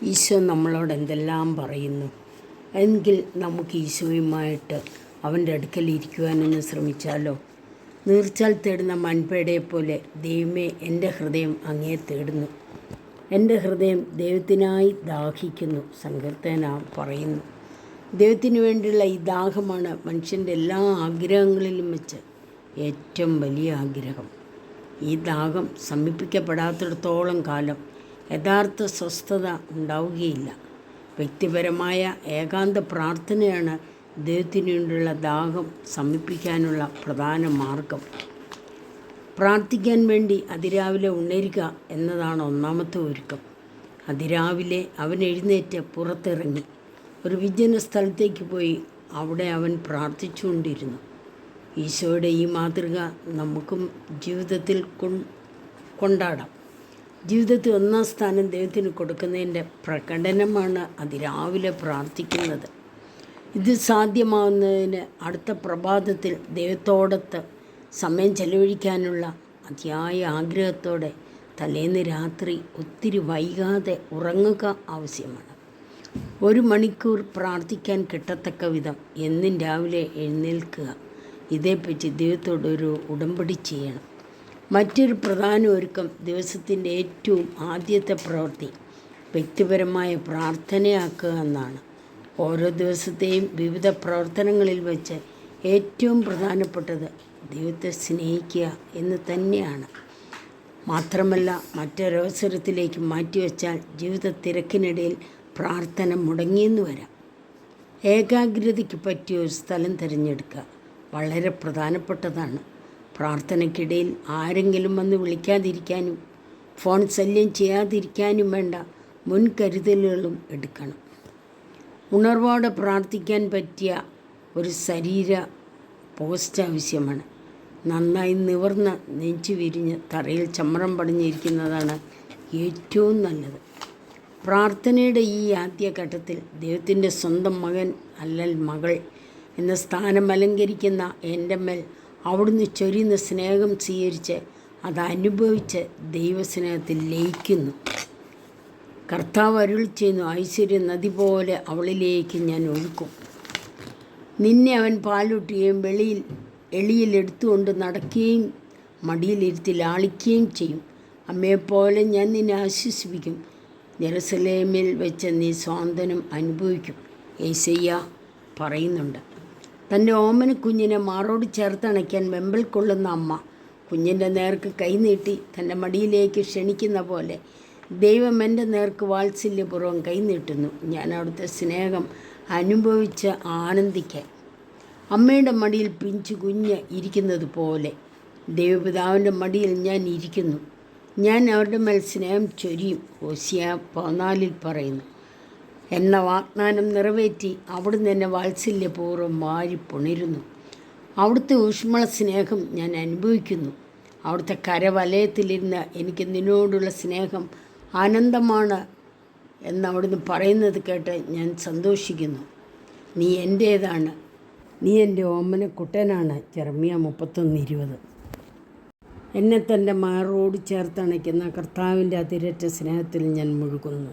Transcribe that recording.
ഈശോ നമ്മളോട് എന്തെല്ലാം പറയുന്നു എങ്കിൽ നമുക്ക് ഈശോയുമായിട്ട് അവൻ്റെ അടുക്കൽ ഇരിക്കുവാനൊന്ന് ശ്രമിച്ചാലോ. നീർച്ചാൽ തേടുന്ന മൺപേടയെപ്പോലെ ദൈവമേ, എൻ്റെ ഹൃദയം അങ്ങേ തേടുന്നു, എൻ്റെ ഹൃദയം ദൈവത്തിനായി ദാഹിക്കുന്നു. സങ്കീർത്തകൻ പറയുന്നു. ദൈവത്തിന് വേണ്ടിയുള്ള ഈ ദാഹമാണ് മനുഷ്യൻ്റെ എല്ലാ ആഗ്രഹങ്ങളിലും വെച്ച് ഏറ്റവും വലിയ ആഗ്രഹം. ഈ ദാഹം ശമിപ്പിക്കപ്പെടാത്തിടത്തോളം കാലം യഥാർത്ഥ സ്വസ്ഥത ഉണ്ടാവുകയില്ല. വ്യക്തിപരമായ ഏകാന്ത പ്രാർത്ഥനയാണ് ദൈവത്തിന് വേണ്ടിയുള്ള ദാഹം ശമിപ്പിക്കാനുള്ള പ്രധാന മാർഗം. പ്രാർത്ഥിക്കാൻ വേണ്ടി അതിരാവിലെ ഉണരുക എന്നതാണ് ഒന്നാമത്തെ ഒരുക്കം. അതിരാവിലെ അവൻ എഴുന്നേറ്റ് പുറത്തിറങ്ങി ഒരു വിജന സ്ഥലത്തേക്ക് പോയി അവിടെ അവൻ പ്രാർത്ഥിച്ചുകൊണ്ടിരുന്നു. ഈശോയുടെ ഈ മാതൃക നമുക്കും ജീവിതത്തിൽ കൊണ്ടാടാം. ജീവിതത്തിൽ ഒന്നാം സ്ഥാനം ദൈവത്തിന് കൊടുക്കുന്നതിൻ്റെ പ്രകടനമാണ് അതിരാവിലെ പ്രാർത്ഥിക്കുന്നത്. ഇത് സാധ്യമാകുന്നതിന് അടുത്ത പ്രഭാതത്തിൽ ദൈവത്തോടൊത്ത് സമയം ചെലവഴിക്കാനുള്ള അതിയായ ആഗ്രഹത്തോടെ തലേന്ന് രാത്രി ഒത്തിരി വൈകാതെ ഉറങ്ങുക ആവശ്യമാണ്. 1 മണിക്കൂർ പ്രാർത്ഥിക്കാൻ കിട്ടത്തക്ക വിധം എന്നും രാവിലെ എഴുന്നേൽക്കുക. ഇതേപ്പറ്റി ദൈവത്തോടൊരു ഉടമ്പടി ചെയ്യണം. മറ്റൊരു പ്രധാന ഒരുക്കം ദിവസത്തിൻ്റെ ഏറ്റവും ആദ്യത്തെ പ്രവൃത്തി വ്യക്തിപരമായ പ്രാർത്ഥനയാക്കുക എന്നാണ്. ഓരോ ദിവസത്തെയും വിവിധ പ്രവർത്തനങ്ങളിൽ വെച്ച് ഏറ്റവും പ്രധാനപ്പെട്ടത് ദൈവത്തെ സ്നേഹിക്കുക എന്ന് തന്നെയാണ്. മാത്രമല്ല, മറ്റൊരവസരത്തിലേക്ക് മാറ്റിവെച്ചാൽ ജീവിത തിരക്കിനിടയിൽ പ്രാർത്ഥന മുടങ്ങിയെന്ന് വരാം. ഏകാഗ്രതയ്ക്ക് പറ്റിയ ഒരു സ്ഥലം തിരഞ്ഞെടുക്കുക വളരെ പ്രധാനപ്പെട്ടതാണ്. പ്രാർത്ഥനയ്ക്കിടയിൽ ആരെങ്കിലും വന്ന് വിളിക്കാതിരിക്കാനും ഫോൺ ശല്യം ചെയ്യാതിരിക്കാനും വേണ്ട മുൻകരുതലുകളും എടുക്കണം. ഉണർവോടെ പ്രാർത്ഥിക്കാൻ പറ്റിയ ഒരു ശരീര പോസ്റ്റ് ആവശ്യമാണ്. നന്നായി നിവർന്ന് നെഞ്ചു വിരിഞ്ഞ് തറയിൽ ചമ്മറം പടിഞ്ഞിരിക്കുന്നതാണ് ഏറ്റവും നല്ലത്. പ്രാർത്ഥനയുടെ ഈ ആദ്യഘട്ടത്തിൽ ദൈവത്തിൻ്റെ സ്വന്തം മകൻ അല്ലൽ മകൾ എന്ന സ്ഥാനം അലങ്കരിക്കുന്ന എൻ്റെ മേൽ അവിടുന്ന് ചൊരിയുന്ന സ്നേഹം സ്വീകരിച്ച് അതനുഭവിച്ച് ദൈവസ്നേഹത്തിൽ ലയിക്കുന്നു. കർത്താവ് അരുൾ ചെയ്യുന്നു, ഐശ്വര്യ നദി പോലെ അവളിലേക്ക് ഞാൻ ഒഴുക്കും. നിന്നെ അവൻ പാലൂട്ടുകയും എളിയിൽ എടുത്തുകൊണ്ട് നടക്കുകയും മടിയിലിരുത്തി ലാളിക്കുകയും ചെയ്യും. അമ്മയെപ്പോലെ ഞാൻ നിന്നെ ആശ്വസിപ്പിക്കും. ജെറുസലേമിൽ വെച്ച് നീ സ്വാതന്ത്ര്യം അനുഭവിക്കും. യേശയ്യ പറയുന്നുണ്ട്. തൻ്റെ ഓമന കുഞ്ഞിനെ മാറോട് ചേർത്തണയ്ക്കാൻ വെമ്പൽ കൊള്ളുന്ന അമ്മ കുഞ്ഞിൻ്റെ നേർക്ക് കൈനീട്ടി തൻ്റെ മടിയിലേക്ക് ക്ഷണിക്കുന്ന പോലെ ദൈവം എൻ്റെ നേർക്ക് വാത്സല്യപൂർവ്വം കൈനീട്ടുന്നു. ഞാൻ അവിടുത്തെ സ്നേഹം അനുഭവിച്ച് ആനന്ദിക്കാൻ. അമ്മയുടെ മടിയിൽ പിഞ്ചു കുഞ്ഞ് ഇരിക്കുന്നത് പോലെ ദൈവപിതാവിൻ്റെ മടിയിൽ ഞാൻ ഇരിക്കുന്നു. ഞാൻ അവരുടെ മേൽ സ്നേഹം ചൊരിയും. ഹോശിയ 14 പറയുന്നു. എന്ന വാഗ്ദാനം നിറവേറ്റി അവിടുന്ന് എന്നെ വാത്സല്യപൂർവ്വം വാരിപ്പുണരുന്നു. അവിടുത്തെ ഊഷ്മള സ്നേഹം ഞാൻ അനുഭവിക്കുന്നു. അവിടുത്തെ കരവലയത്തിലിരുന്ന് എനിക്ക് നിന്നോടുള്ള സ്നേഹം ആനന്ദമാണ് എന്നവിടുന്ന് പറയുന്നത് കേട്ട് ഞാൻ സന്തോഷിക്കുന്നു. നീ എൻ്റേതാണ്, നീ എൻ്റെ ഓമന കുട്ടനാണ്. ജെറമ്യ 31:20. എന്നെ തൻ്റെ മാറോട് ചേർത്തണയ്ക്കുന്ന കർത്താവിൻ്റെ അതിരറ്റ സ്നേഹത്തിൽ ഞാൻ മുഴുകുന്നു.